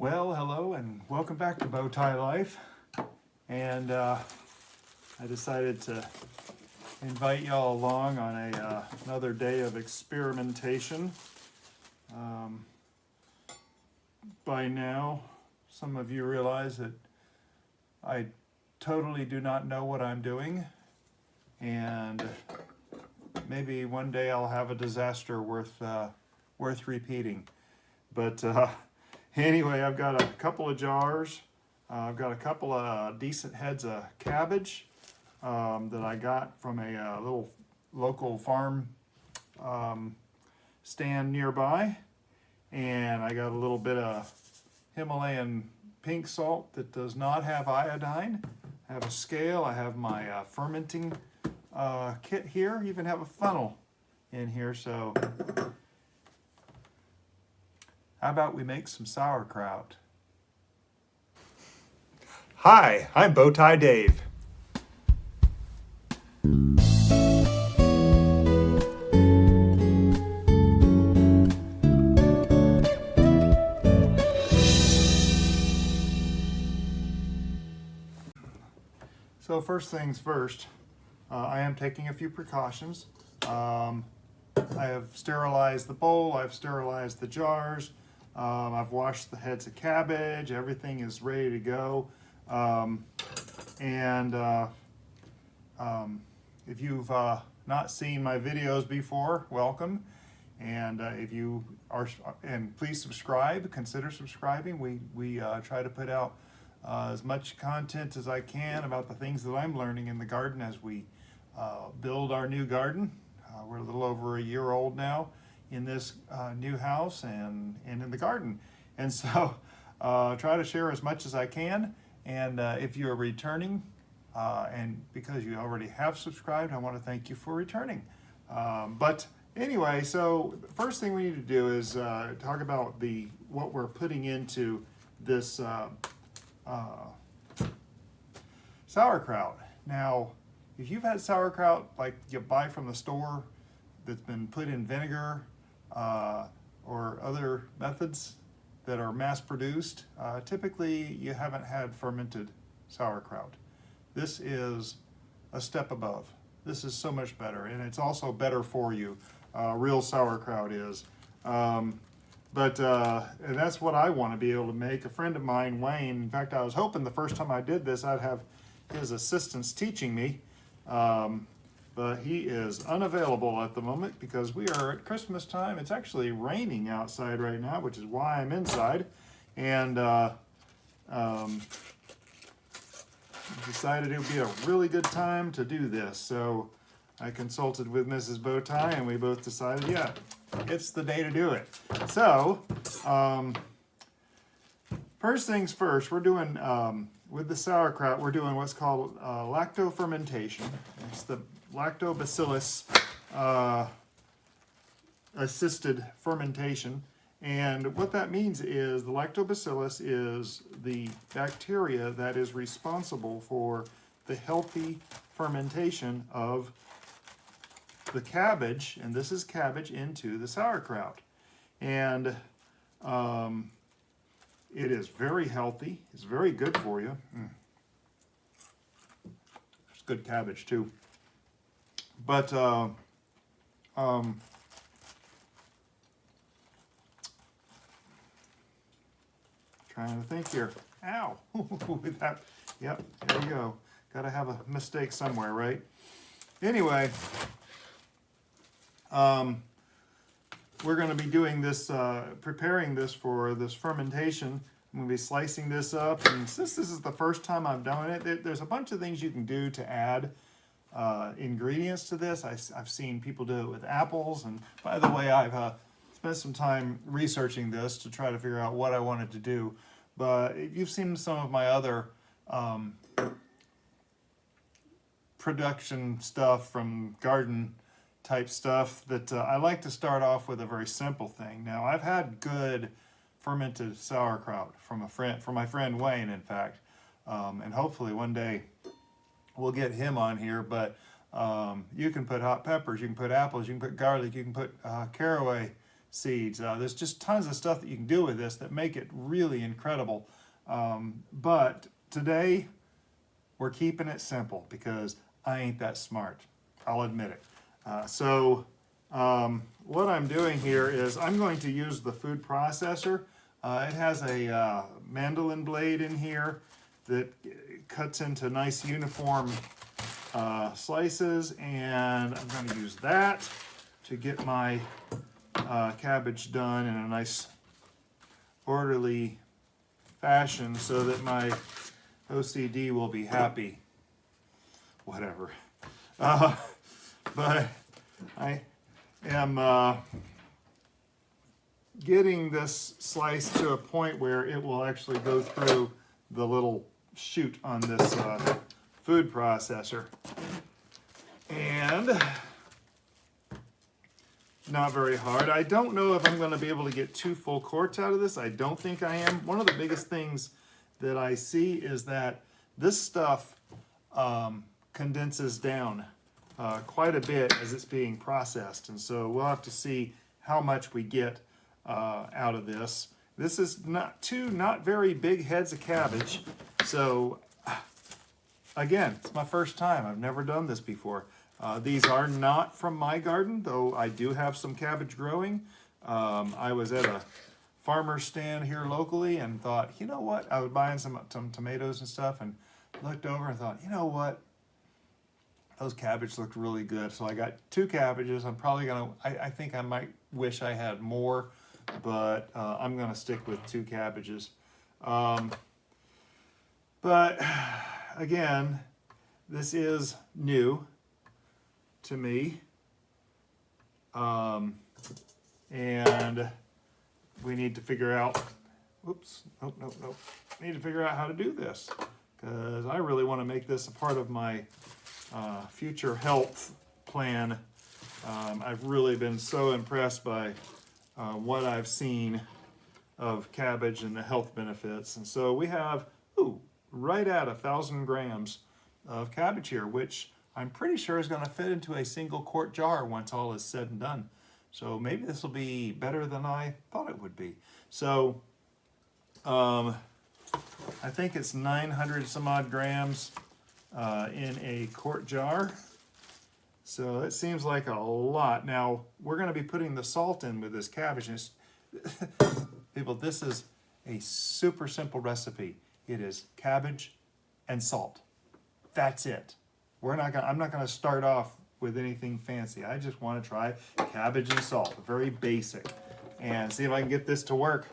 Well, hello and welcome back to Bowtie Life. And I decided to invite y'all along on another day of experimentation. By now, some of you realize that I totally do not know what I'm doing, and maybe one day I'll have a disaster worth repeating. But anyway, I've got a couple of jars. I've got a couple of decent heads of cabbage that I got from a little local farm stand nearby. And I got a little bit of Himalayan pink salt that does not have iodine. I have a scale. I have my fermenting kit here. I even have a funnel in here. So how about we make some sauerkraut? Hi, I'm Bowtie Dave. So first things first, I am taking a few precautions. I have sterilized the bowl, I've sterilized the jars, I've washed the heads of cabbage, everything is ready to go. If you've not seen my videos before, welcome. And if you are, and please subscribe, consider subscribing. We try to put out as much content as I can about the things that I'm learning in the garden as we build our new garden. We're a little over a year old now in this new house and in the garden. And so try to share as much as I can. And if you're returning, and because you already have subscribed, I want to thank you for returning. But anyway, so the first thing we need to do is talk about what we're putting into this sauerkraut. Now, if you've had sauerkraut like you buy from the store that's been put in vinegar or other methods that are mass produced, typically you haven't had fermented sauerkraut. This is a step above. This is so much better, and it's also better for you. Real sauerkraut is. And that's what I want to be able to make. A friend of mine, Wayne, in fact, I was hoping the first time I did this, I'd have his assistants teaching me. But he is unavailable at the moment because we are at Christmas time. It's actually raining outside right now, which is why I'm inside. And decided it would be a really good time to do this. So I consulted with Mrs. Bowtie, and we both decided, yeah, it's the day to do it. So, first things first, we're doing, with the sauerkraut, we're doing what's called lacto fermentation. It's the Lacto Bacilus assisted fermentation. And what that means is the Lacto Bacillus is the bacteria that is responsible for the healthy fermentation of the cabbage, and this is cabbage, into the sauerkraut. And it is very healthy. It's very good for you. It's good cabbage too. But trying to think here. Ow! With that, yep, there you go. Got to have a mistake somewhere, right? Anyway, we're going to be doing this, preparing this for this fermentation. I'm going to be slicing this up, and since this is the first time I'm doing it, there's a bunch of things you can do to add ingredients to this. I've seen people do it with apples, and by the way, I've spent some time researching this to try to figure out what I wanted to do. But you've seen some of my other production stuff from garden type stuff that I like to start off with a very simple thing. Now, I've had good fermented sauerkraut from my friend Wayne, in fact, and hopefully one day we'll get him on here. But you can put hot peppers, you can put apples, you can put garlic, you can put caraway seeds. There's just tons of stuff that you can do with this that make it really incredible. But today, we're keeping it simple because I ain't that smart. I'll admit it. What I'm doing here is I'm going to use the food processor. It has a mandolin blade in here that cuts into nice uniform slices, and I'm going to use that to get my cabbage done in a nice orderly fashion so that my OCD will be happy. Whatever. But I am getting this slice to a point where it will actually go through the little chute on this food processor. And not very hard. I don't know if I'm going to be able to get 2 full quarts out of this. I don't think I am. One of the biggest things that I see is that this stuff condenses down quite a bit as it's being processed, and so we'll have to see how much we get out of this. This is not very big heads of cabbage, so again, it's my first time. I've never done this before. These are not from my garden, though I do have some cabbage growing. I was at a farmer's stand here locally and thought, you know what? I was buying some tomatoes and stuff and looked over and thought, you know what? Those cabbage looked really good. So I got 2 cabbages. I'm probably gonna, I think I might wish I had more, but I'm gonna stick with 2 cabbages. But again, this is new to me. And we need to figure out, nope. We need to figure out how to do this, because I really want to make this a part of my future health plan. I've really been so impressed by what I've seen of cabbage and the health benefits. And so we have, right at 1,000 grams of cabbage here, which I'm pretty sure is going to fit into a single quart jar once all is said and done. So maybe this will be better than I thought it would be. So I think it's 900 some odd grams in a quart jar. So it seems like a lot. Now we're going to be putting the salt in with this cabbage. And people, this is a super simple recipe. It is cabbage and salt. That's it. I'm not going to start off with anything fancy. I just want to try cabbage and salt, very basic, and see if I can get this to work.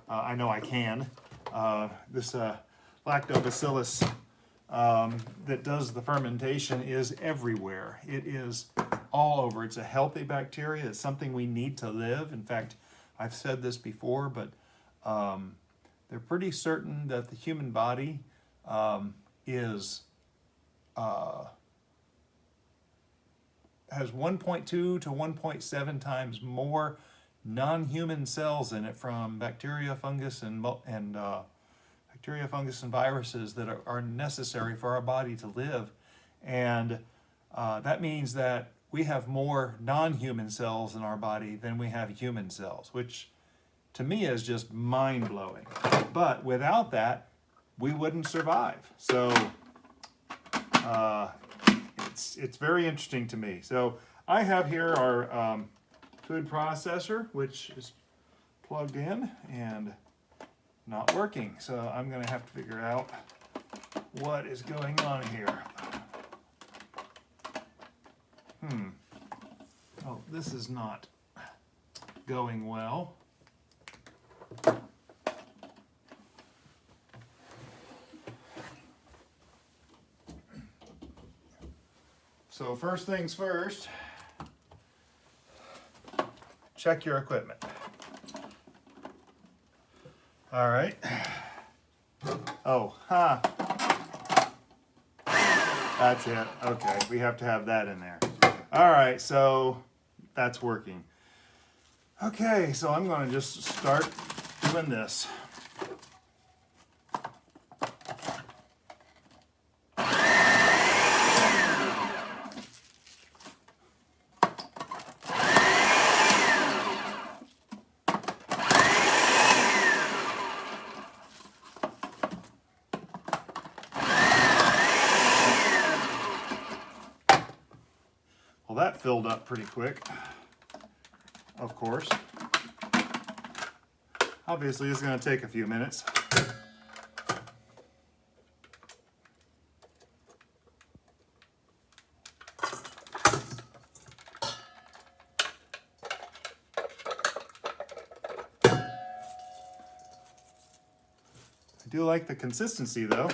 I know I can. This Lacto Bacilus that does the fermentation is everywhere. It is all over. It's a healthy bacteria. It's something we need to live. In fact, I've said this before, but they're pretty certain that the human body has 1.2 to 1.7 times more non-human cells in it from bacteria, fungus, and viruses that are necessary for our body to live. And that means that we have more non-human cells in our body than we have human cells, which to me is just mind-blowing. But without that, we wouldn't survive. So it's very interesting to me. So I have here our food processor, which is plugged in and not working. So I'm going to have to figure out what is going on here. Oh, this is not going well. So first things first, check your equipment. All right. Oh, that's it. Okay, we have to have that in there. All right, so that's working. Okay, so I'm going to just start doing this. that filled up pretty quick, of course. Obviously, it's going to take a few minutes. I do like the consistency, though.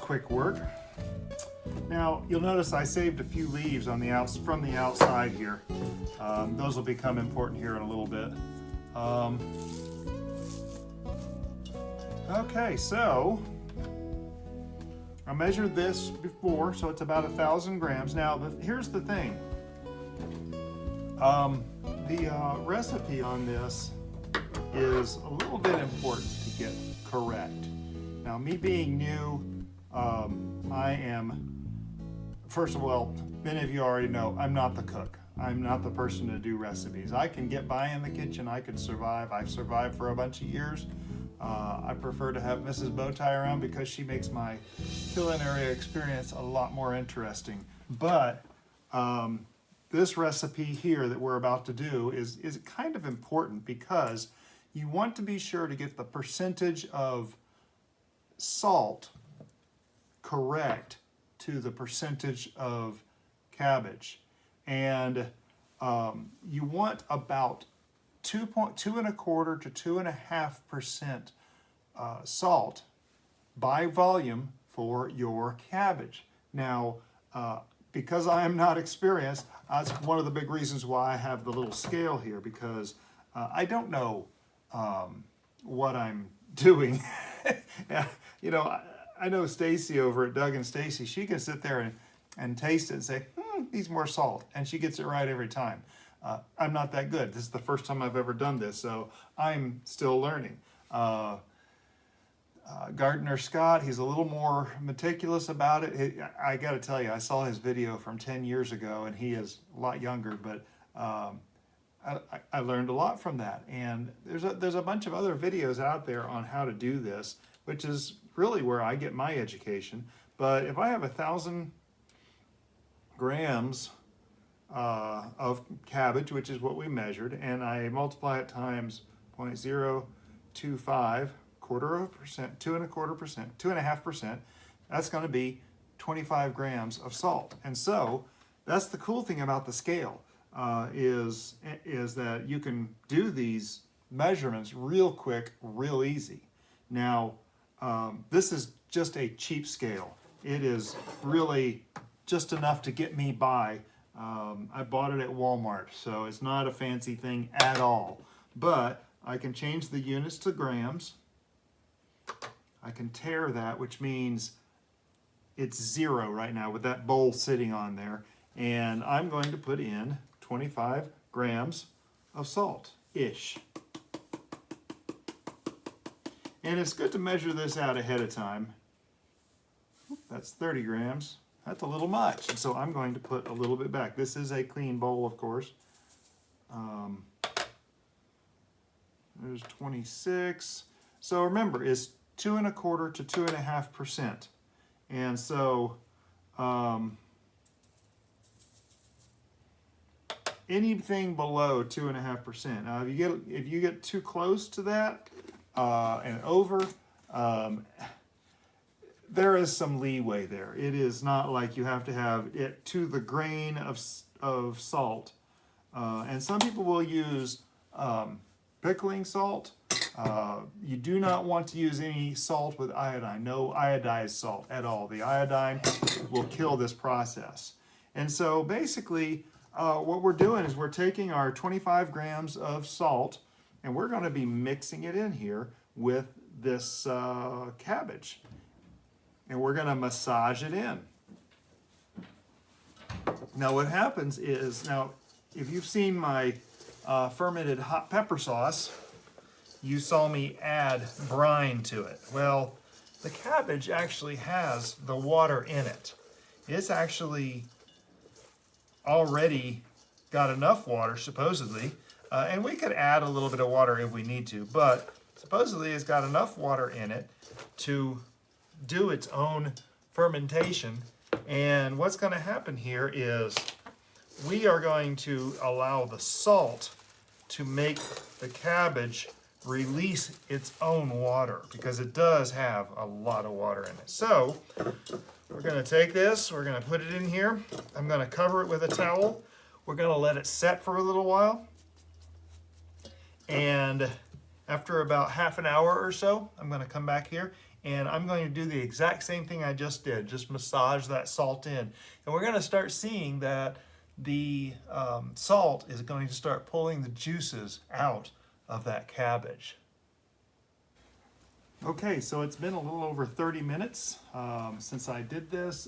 Quick work. Now you'll notice I saved a few leaves on the from the outside here. Those will become important here in a little bit. Okay, so I measured this before, so it's about 1,000 grams. Now here's the thing. The recipe on this is a little bit important to get correct. Now, me being new, I am, first of all, many of you already know, I'm not the cook. I'm not the person to do recipes. I can get by in the kitchen, I can survive. I've survived for a bunch of years. I prefer to have Mrs. Bowtie around because she makes my culinary experience a lot more interesting. But this recipe here that we're about to do is kind of important because you want to be sure to get the percentage of salt correct to the percentage of cabbage, and you want about 2.25 to 2.5% salt by volume for your cabbage. Now, because I am not experienced, that's one of the big reasons why I have the little scale here, because I don't know what I'm doing. You know, I know Stacy over at Doug and Stacy, she can sit there and taste it and say, needs more salt, and she gets it right every time. I'm not that good. This is the first time I've ever done this, so I'm still learning. Gardener Scott, he's a little more meticulous about it. I got to tell you, I saw his video from 10 years ago, and he is a lot younger, but I learned a lot from that. And there's a bunch of other videos out there on how to do this, which is really where I get my education. But if I have 1,000 grams of cabbage, which is what we measured, and I multiply it times 0.025, 2.25%, that's going to be 25 grams of salt. And so that's the cool thing about the scale, is that you can do these measurements real quick, real easy. Now, this is just a cheap scale. It is really just enough to get me by. I bought it at Walmart, so it's not a fancy thing at all. But I can change the units to grams. I can tare that, which means it's 0 right now with that bowl sitting on there. And I'm going to put in 25 grams of salt-ish. And it's good to measure this out ahead of time. That's 30 grams. That's a little much. And so I'm going to put a little bit back. This is a clean bowl, of course. There's 26. So remember, it's 2 1/4 to 2.5%. And so anything below 2.5%. Now, if you get too close to that and over, there is some leeway there. It is not like you have to have it to the grain of salt. And some people will use pickling salt. You do not want to use any salt with iodine, no iodized salt at all. The iodine will kill this process. And so basically, what we're doing is we're taking our 25 grams of salt and we're going to be mixing it in here with this cabbage. And we're going to massage it in. Now what happens is, now if you've seen my fermented hot pepper sauce, you saw me add brine to it. Well, the cabbage actually has the water in it. It's actually already got enough water, supposedly, and we could add a little bit of water if we need to, but supposedly it's got enough water in it to do its own fermentation. And what's going to happen here is we are going to allow the salt to make the cabbage release its own water, because it does have a lot of water in it. So we're going to take this, we're going to put it in here. I'm going to cover it with a towel. We're going to let it set for a little while. And after about half an hour or so, I'm going to come back here and I'm going to do the exact same thing I just did, just massage that salt in. And we're going to start seeing that the salt is going to start pulling the juices out of that cabbage. Okay, so it's been a little over 30 minutes since I did this.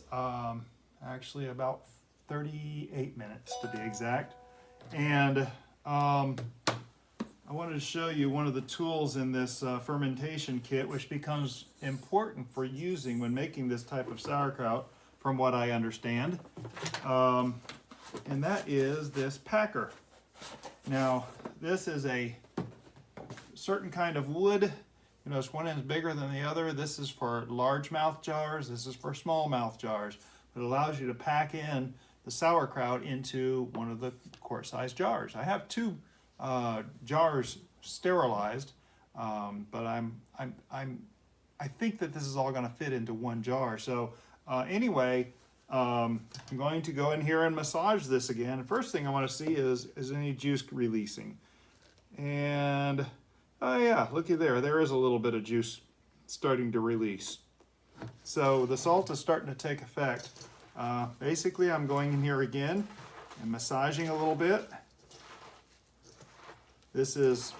Actually about 38 minutes to be exact. And I wanted to show you one of the tools in this fermentation kit, which becomes important for using when making this type of sauerkraut, from what I understand. And that is this packer. Now, this is a certain kind of wood. You notice one end is bigger than the other. This is for large mouth jars. This is for small mouth jars. It allows you to pack in the sauerkraut into one of the quart-sized jars. I have two jars sterilized, but I think that this is all going to fit into one jar. So anyway, I'm going to go in here and massage this again. First thing I want to see is any juice releasing. And oh yeah, looky there. There is a little bit of juice starting to release. So the salt is starting to take effect. Basically, I'm going in here again and massaging a little bit. This is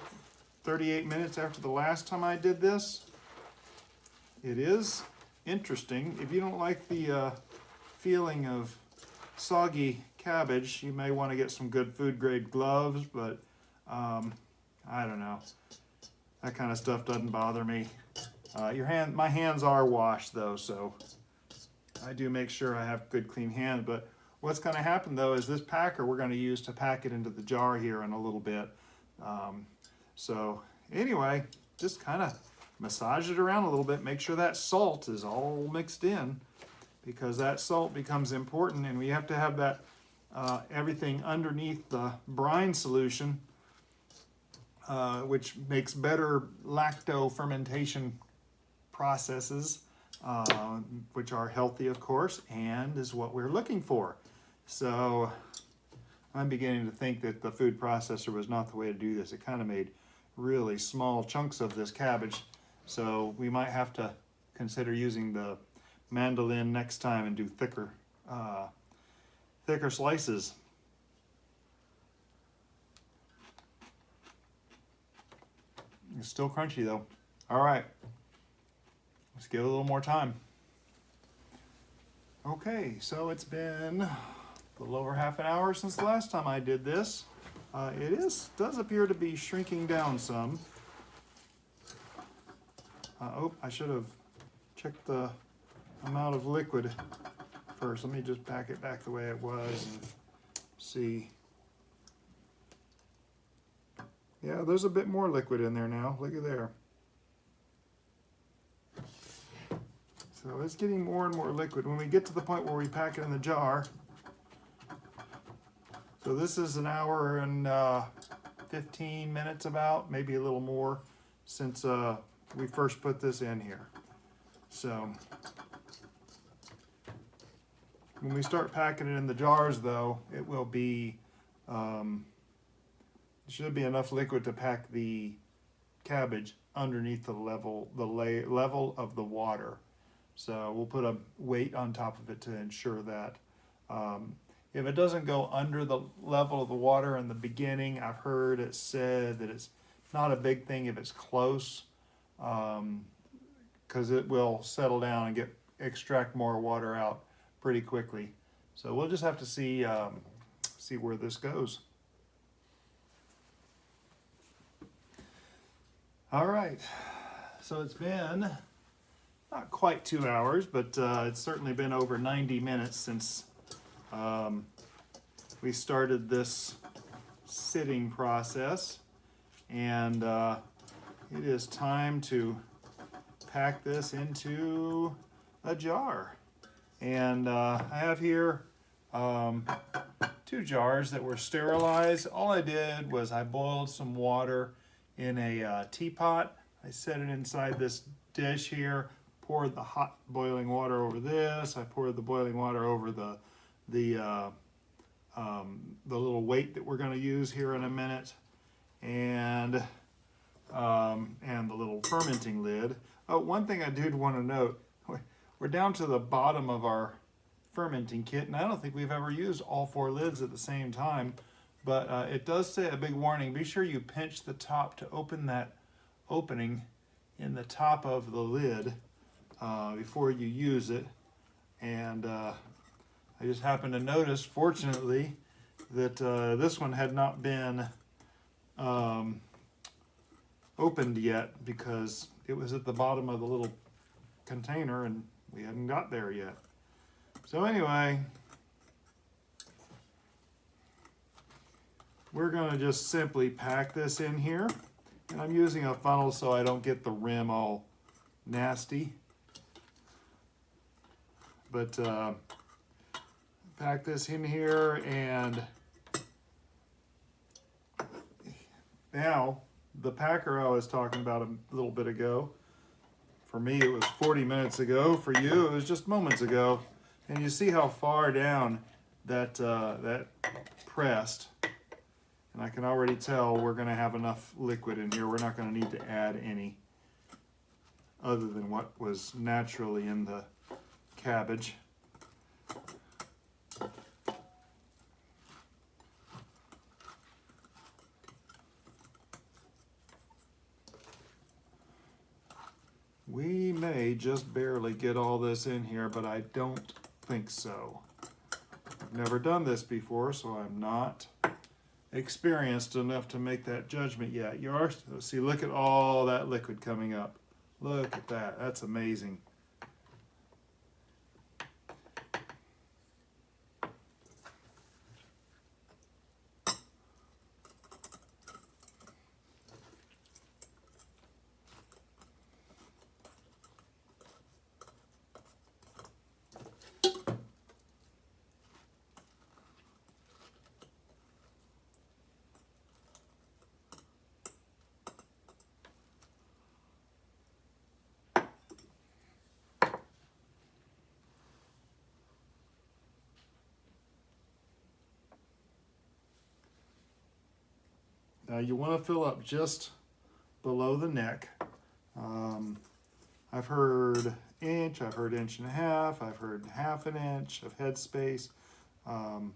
38 minutes after the last time I did this. It is interesting. If you don't like the feeling of soggy cabbage, you may want to get some good food grade gloves, but I don't know. That kind of stuff doesn't bother me. My hands are washed though, so I do make sure I have good clean hands. But what's going to happen though is this packer we're going to use to pack it into the jar here in a little bit. So anyway, just kind of massage it around a little bit, make sure that salt is all mixed in, because that salt becomes important, and we have to have that everything underneath the brine solution, which makes better lacto fermentation processes, which are healthy, of course, and is what we're looking for. So I'm beginning to think that the food processor was not the way to do this. It kind of made really small chunks of this cabbage. So we might have to consider using the mandolin next time and do thicker slices. It's still crunchy though. All right, let's give it a little more time. Okay, so it's been a little over half an hour since the last time I did this. does appear to be shrinking down some. Oh, I should have checked the amount of liquid first. Let me just pack it back the way it was and see. Yeah, there's a bit more liquid in there now. Look at there. So it's getting more and more liquid. When we get to the point where we pack it in the jar, so this is an hour and 15 minutes about, maybe a little more, since we first put this in here. So when we start packing it in the jars though, it will be, should be enough liquid to pack the cabbage underneath the level of the water. So we'll put a weight on top of it to ensure that. If it doesn't go under the level of the water in the beginning, I've heard it said that it's not a big thing if it's close, because it will settle down and extract more water out pretty quickly. So we'll just have to see where this goes. All right, so it's been not quite 2 hours, but it's certainly been over 90 minutes since we started this sitting process, and it is time to pack this into a jar. And I have here 2 jars that were sterilized. All I did was I boiled some water in a teapot. I set it inside this dish here, poured the hot boiling water over this. I poured the boiling water over the little weight that we're going to use here in a minute, and the little fermenting lid. Oh, one thing I did want to note, we're down to the bottom of our fermenting kit, and I don't think we've ever used all 4 lids at the same time, but it does say a big warning. Be sure you pinch the top to open that opening in the top of the lid before you use it. And I just happened to notice, fortunately, that this one had not been opened yet because it was at the bottom of the little container and we hadn't got there yet. So anyway, we're going to just simply pack this in here, and I'm using a funnel so I don't get the rim all nasty. But pack this in here, and now the packer I was talking about a little bit ago, for me it was 40 minutes ago, for you it was just moments ago, and you see how far down that pressed. And I can already tell we're going to have enough liquid in here. We're not going to need to add any other than what was naturally in the cabbage. We may just barely get all this in here, but I don't think so. I've never done this before, so I'm not experienced enough to make that judgment yet. You are. See, look at all that liquid coming up. Look at that. That's amazing. Now you want to fill up just below the neck. I've heard inch, I've heard 1.5 inches, I've heard 1/2 inch of head space. Oh,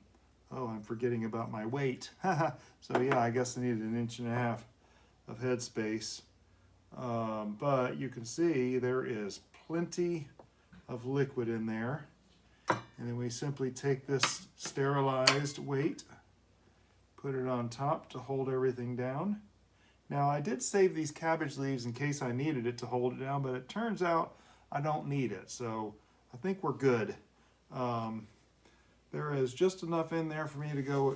I'm forgetting about my weight. So yeah, I guess I needed 1.5 inches of head space. But you can see there is plenty of liquid in there. And then we simply take this sterilized weight, put it on top to hold everything down. Now I did save these cabbage leaves in case I needed it to hold it down, but it turns out I don't need it, so I think we're good. There is just enough in there for me to go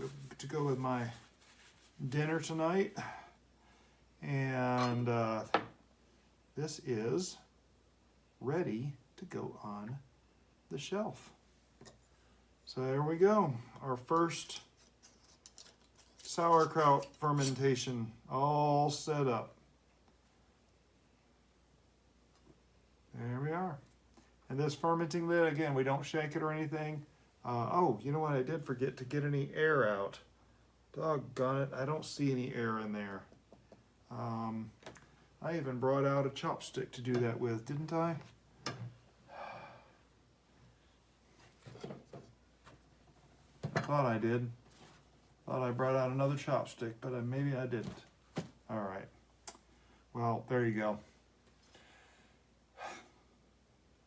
with my dinner tonight, and this is ready to go on the shelf. So there we go, our first sauerkraut fermentation all set up. There we are. And this fermenting lid, again, we don't shake it or anything. Oh, you know what? I did forget to get any air out. Doggone it, I don't see any air in there. I even brought out a chopstick to do that with, didn't I? Thought I did. Thought I brought out another chopstick, but maybe I didn't. All right. Well, there you go.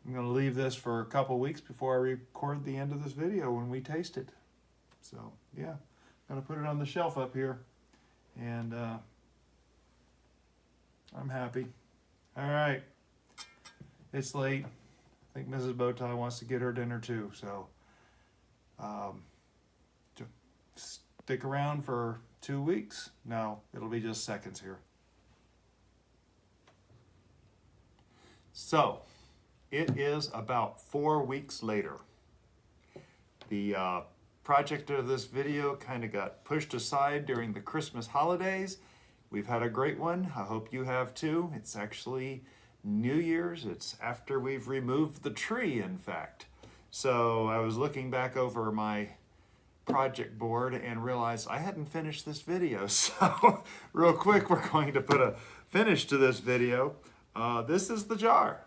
I'm going to leave this for a couple weeks before I record the end of this video when we taste it. So, yeah, I'm going to put it on the shelf up here, and I'm happy. All right. It's late. I think Mrs. Bowtie wants to get her dinner too, so stick around for 2 weeks. No, it'll be just seconds here. So, it is about 4 weeks later. The project of this video kind of got pushed aside during the Christmas holidays. We've had a great one. I hope you have too. It's actually New Year's. It's after we've removed the tree, in fact. So I was looking back over my project board and realized I hadn't finished this video. So real quick, we're going to put a finish to this video. This is the jar.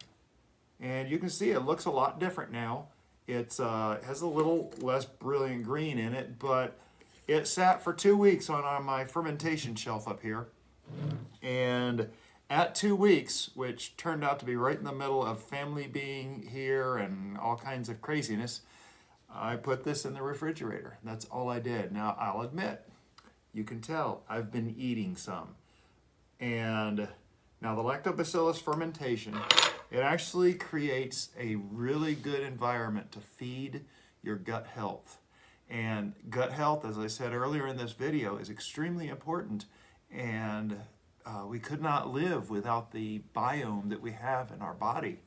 And you can see it looks a lot different now. It has a little less brilliant green in it, but it sat for 2 weeks on my fermentation shelf up here. And at 2 weeks, which turned out to be right in the middle of family being here and all kinds of craziness, I put this in the refrigerator. That's all I did. Now, I'll admit, you can tell I've been eating some. And now the Lacto Bacilus fermentation, it actually creates a really good environment to feed your gut health. And gut health, as I said earlier in this video, is extremely important. And we could not live without the biome that we have in our body.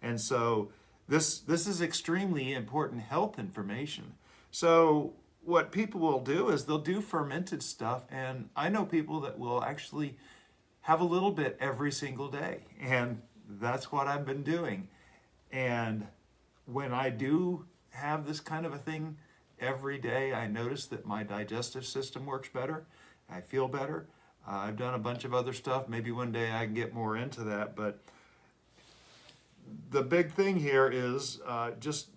And so this is extremely important health information. So what people will do is they'll do fermented stuff. And I know people that will actually have a little bit every single day. And that's what I've been doing. And when I do have this kind of a thing every day, I notice that my digestive system works better. I feel better. I've done a bunch of other stuff. Maybe one day I can get more into that. But the big thing here is just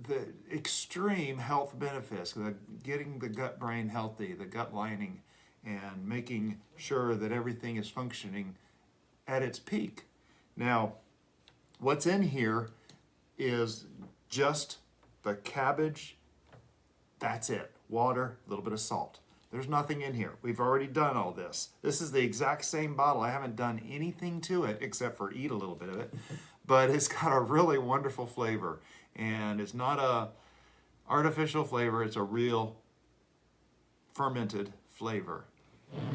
the extreme health benefits, getting the gut brain healthy, the gut lining, and making sure that everything is functioning at its peak. Now, what's in here is just the cabbage. That's it. Water, a little bit of salt. There's nothing in here. We've already done all this. This is the exact same bottle. I haven't done anything to it except for eat a little bit of it. But it's got a really wonderful flavor. And it's not a artificial flavor. It's a real fermented flavor.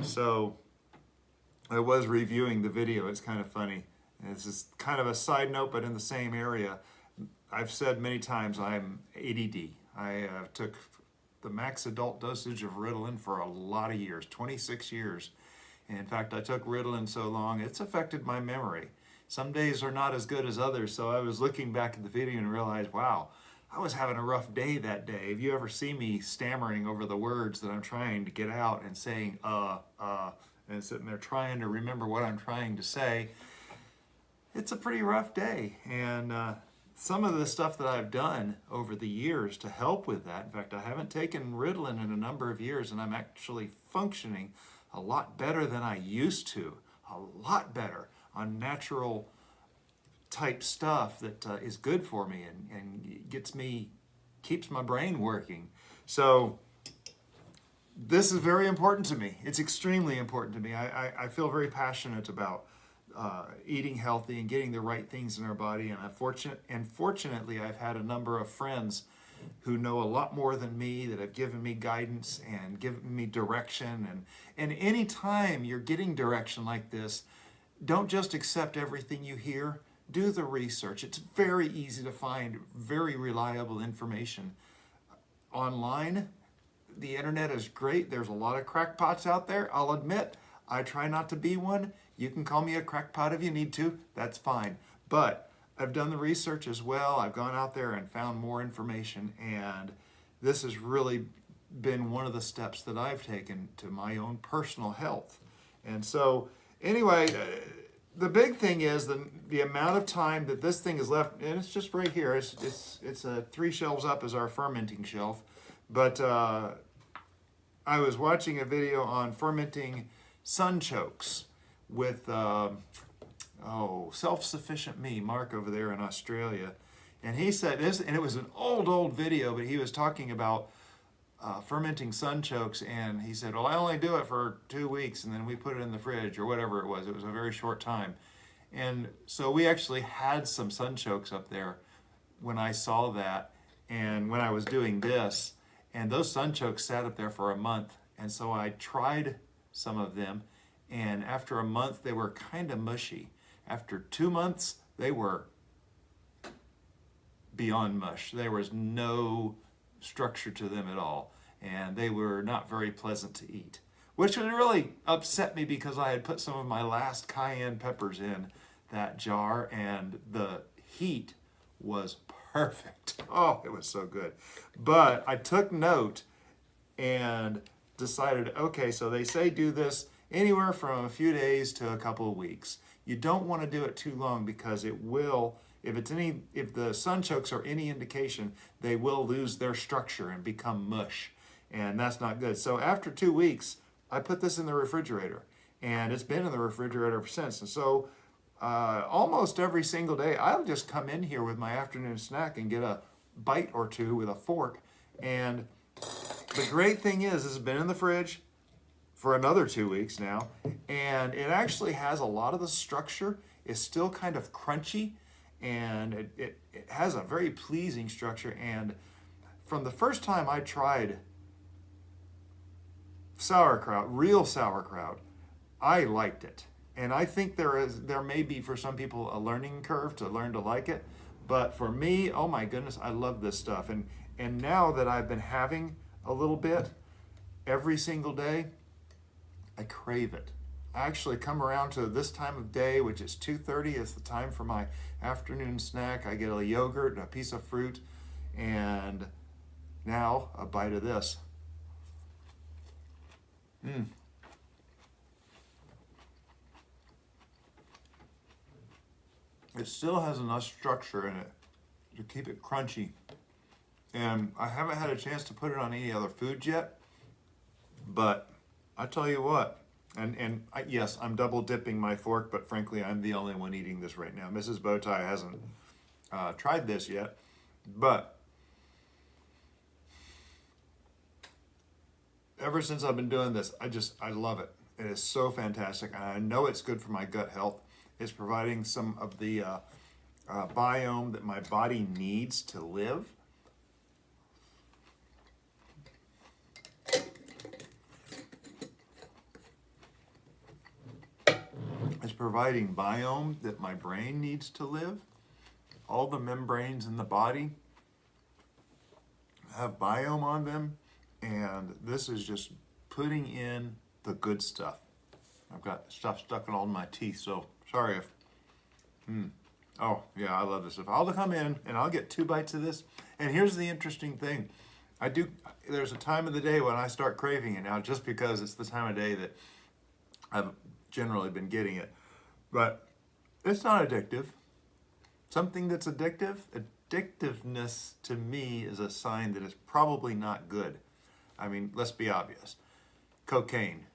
So I was reviewing the video. It's kind of funny. This is kind of a side note, but in the same area. I've said many times I'm ADD. I took the max adult dosage of Ritalin for a lot of years, 26 years. And in fact, I took Ritalin so long, it's affected my memory. Some days are not as good as others, so I was looking back at the video and realized, wow, I was having a rough day that day. If you ever see me stammering over the words that I'm trying to get out and saying, and sitting there trying to remember what I'm trying to say, it's a pretty rough day. And some of the stuff that I've done over the years to help with that, in fact, I haven't taken Ritalin in a number of years, and I'm actually functioning a lot better than I used to, a lot better on natural type stuff that is good for me and keeps my brain working. So this is very important to me. It's extremely important to me. I feel very passionate about eating healthy and getting the right things in our body. And fortunately, I've had a number of friends who know a lot more than me that have given me guidance and given me direction. And anytime you're getting direction like this, don't just accept everything you hear. Do the research. It's very easy to find very reliable information online. The internet is great. There's a lot of crackpots out there. I'll admit, I try not to be one. You can call me a crackpot if you need to. That's fine. But I've done the research as well. I've gone out there and found more information. And this has really been one of the steps that I've taken to my own personal health. And so, anyway, the big thing is the amount of time that this thing is left, and it's just right here. It's 3 shelves up is our fermenting shelf. But I was watching a video on fermenting sunchokes with Self-Sufficient Me, Mark over there in Australia. And he said this, and it was an old video, but he was talking about fermenting sunchokes, and he said, well, I only do it for 2 weeks, and then we put it in the fridge, or whatever it was. It was a very short time. And so we actually had some sunchokes up there when I saw that, and when I was doing this, and those sunchokes sat up there for a month. And so I tried some of them, and after a month, they were kind of mushy. After 2 months, they were beyond mush. There was no structure to them at all, and they were not very pleasant to eat, which would really upset me because I had put some of my last cayenne peppers in that jar, and the heat was perfect. Oh, it was so good. But I took note and decided, okay, so they say do this anywhere from a few days to a couple of weeks. You don't want to do it too long because it will, if the sunchokes are any indication, they will lose their structure and become mush. And that's not good. So after 2 weeks, I put this in the refrigerator, and it's been in the refrigerator ever since. And so almost every single day, I'll just come in here with my afternoon snack and get a bite or two with a fork. And the great thing is, this has been in the fridge for another 2 weeks now, and it actually has a lot of the structure. It's still kind of crunchy, and it has a very pleasing structure. And from the first time I tried sauerkraut, real sauerkraut, I liked it. And I think there may be for some people a learning curve to learn to like it. But for me, oh my goodness, I love this stuff. And now that I've been having a little bit every single day, I crave it. I actually come around to this time of day, which is 2:30. It's the time for my afternoon snack. I get a yogurt, a piece of fruit, and now a bite of this. It still has enough structure in it to keep it crunchy. And I haven't had a chance to put it on any other foods yet, but I tell you what, yes, I'm double dipping my fork, but frankly, I'm the only one eating this right now. Mrs. Bowtie hasn't tried this yet, but ever since I've been doing this, I love it. It is so fantastic, and I know it's good for my gut health. It's providing some of the biome that my body needs to live. It's providing biome that my brain needs to live. All the membranes in the body have biome on them, and this is just putting in the good stuff. I've got stuff stuck in all my teeth, so sorry if... Oh, yeah, I love this stuff. I'll come in and I'll get 2 bites of this. And here's the interesting thing. There's a time of the day when I start craving it now, just because it's the time of day that I've generally been getting it. But it's not addictive. Something that's addictiveness to me is a sign that it's probably not good. I mean, let's be obvious. Cocaine,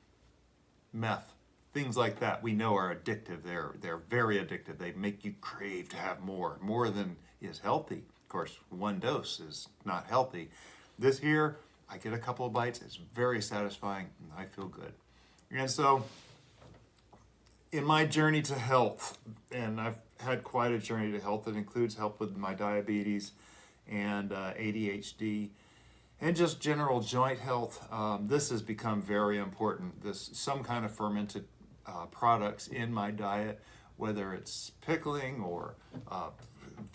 meth, things like that we know are addictive. They're very addictive. They make you crave to have more than is healthy. Of course, 1 dose is not healthy. This here, I get a couple of bites. It's very satisfying, and I feel good. And so, in my journey to health, and I've had quite a journey to health that includes help with my diabetes and ADHD, and just general joint health, this has become very important. Some kind of fermented products in my diet, whether it's pickling or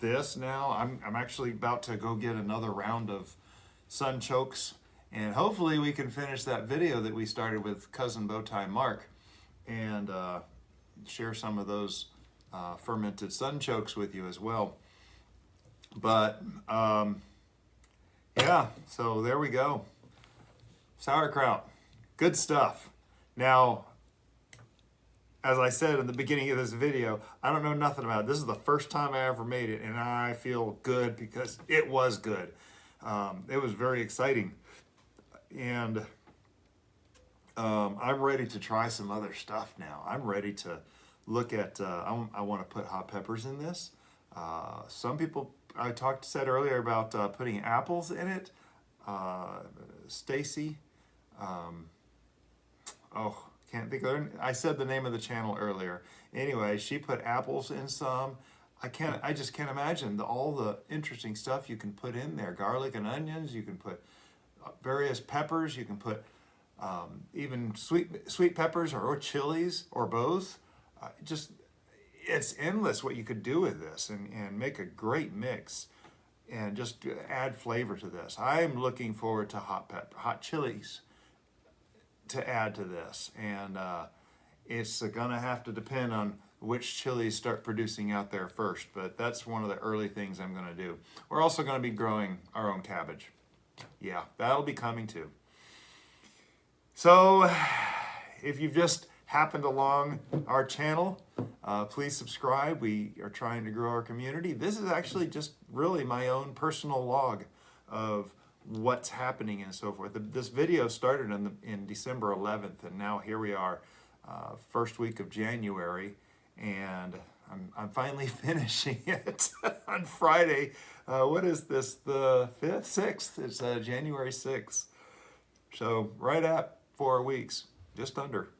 this now. I'm actually about to go get another round of sun chokes, and hopefully we can finish that video that we started with cousin Bowtie Mark and share some of those fermented sun chokes with you as well. But yeah, so there we go. Sauerkraut, good stuff. Now, as I said in the beginning of this video, I don't know nothing about it. This is the first time I ever made it, and I feel good because it was good. It was very exciting. And I'm ready to try some other stuff now. I'm ready to look at, I want to put hot peppers in this. Some people, I said earlier about putting apples in it. Stacy, can't think of her. I said the name of the channel earlier. Anyway, she put apples in some. I just can't imagine all the interesting stuff you can put in there. Garlic and onions, you can put various peppers, you can put even sweet peppers or chilies or both. It's endless what you could do with this and make a great mix and just add flavor to this. I'm looking forward to hot chilies to add to this, and it's gonna have to depend on which chilies start producing out there first, but that's one of the early things I'm gonna do. We're also gonna be growing our own cabbage. Yeah, that'll be coming too. So if you've just happened along our channel, please subscribe. We are trying to grow our community. This is actually just really my own personal log of what's happening and so forth. This video started in December 11th, and now here we are, first week of January, and I'm finally finishing it on Friday. What is this, the 5th, 6th? It's January 6th. So right at 4 weeks, just under.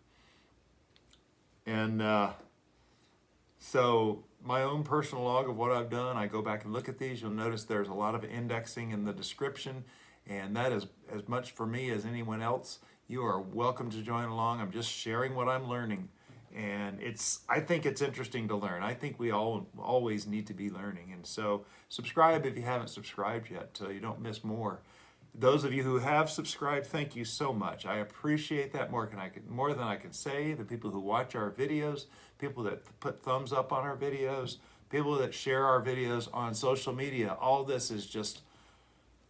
And so my own personal log of what I've done, I go back and look at these. You'll notice there's a lot of indexing in the description, and that is as much for me as anyone else. You are welcome to join along. I'm just sharing what I'm learning, and I think it's interesting to learn. I think we all always need to be learning, and so subscribe if you haven't subscribed yet so you don't miss more. Those of you who have subscribed, thank you so much. I appreciate that more than I can say. The people who watch our videos, people that put thumbs up on our videos, people that share our videos on social media, all this is just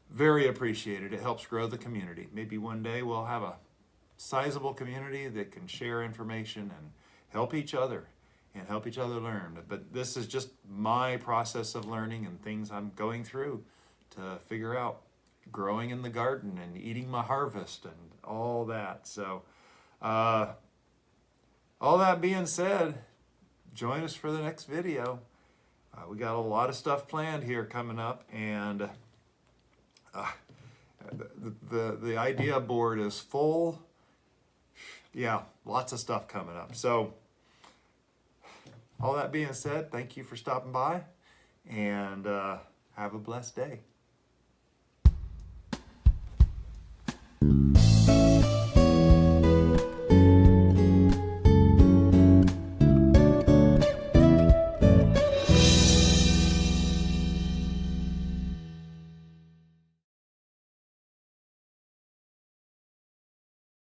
very appreciated. It helps grow the community. Maybe one day we'll have a sizable community that can share information and help each other learn. But this is just my process of learning and things I'm going through to figure out. Growing in the garden and eating my harvest and all that. So all that being said, join us for the next video. We got a lot of stuff planned here coming up, and the idea board is full. Yeah, lots of stuff coming up. So all that being said, thank you for stopping by, and have a blessed day.